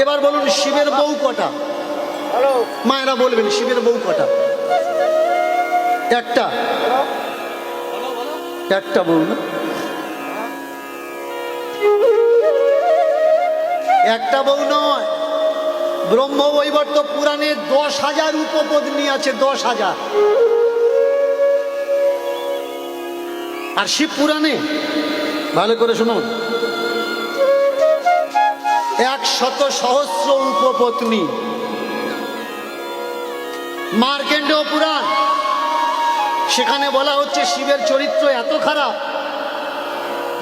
এবার বলুন শিবের বউ কটা? মায়েরা বলবেন শিবের বউ কটা? একটা, একটা বউ না? একটা বউ নয়, ব্রহ্মবৈবর্ত পুরাণে 10,000 উপপত্নী আছে, 10,000। আর শিব পুরাণে ভালো করে শুনুন 100 উপপত্নী। মার্কেন্ডেয় পুরাণ, সেখানে বলা হচ্ছে শিবের চরিত্র এত খারাপ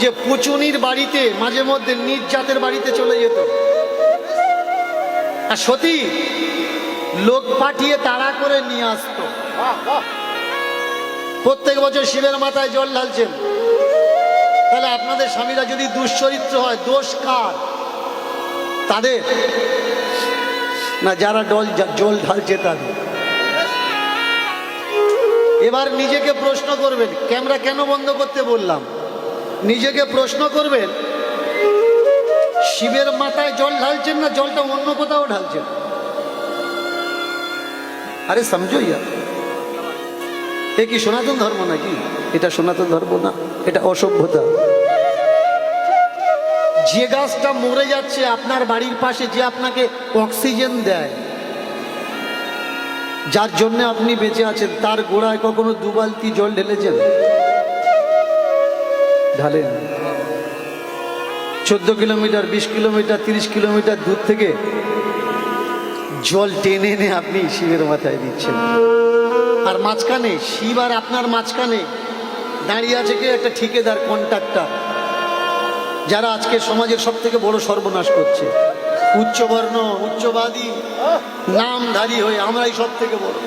যে পুচুনির বাড়িতে মাঝে মধ্যে নিজ জাতের বাড়িতে চলে যেত, আর সতী লোক পাঠিয়ে তাড়া করে নিয়ে আসতো। প্রত্যেক বছর শিবের মাথায় জল ঢালছেন। তাহলে আপনাদের স্বামীরা যদি দুশ্চরিত্র হয়, দোষ কার? তাদের না যারা জল ঢালছে তাদের? এবার নিজেকে প্রশ্ন করবেন, ক্যামেরা কেন বন্ধ করতে বললাম, নিজেকে প্রশ্ন করবেন শিবের মাথায় জল ঢালছেন না জলটা অন্য কোথাও ঢালছেন? আরে সমঝো ইয়ার, এ কি সনাতন ধর্ম নাকি? এটা সনাতন ধর্ম না, এটা অসভ্যতা। যে গাছটা মরে যাচ্ছে আপনার বাড়ির পাশে, যে আপনাকে অক্সিজেন দেয়, যার জন্য আপনি বেঁচে আছেন, তার গোড়ায় কখনো 2 বালতি জল ঢেলেছেন? ঢালেন। 14 কিলোমিটার, 20 কিলোমিটার, 30 কিলোমিটার দূর থেকে জল টেনে এনে আপনি শিবের মাথায় দিচ্ছেন। আর মাঝখানে শিব আর আপনার মাঝখানে দাঁড়িয়ে আছে কে? একটা ঠিকাদার, কন্ট্রাক্টর, যারা আজকে সমাজের সব থেকে বড় সর্বনাশ করছে। উচ্চবর্ণ, উচ্চবাদী, নামধারী হয়ে আমরাই সব থেকে বড়।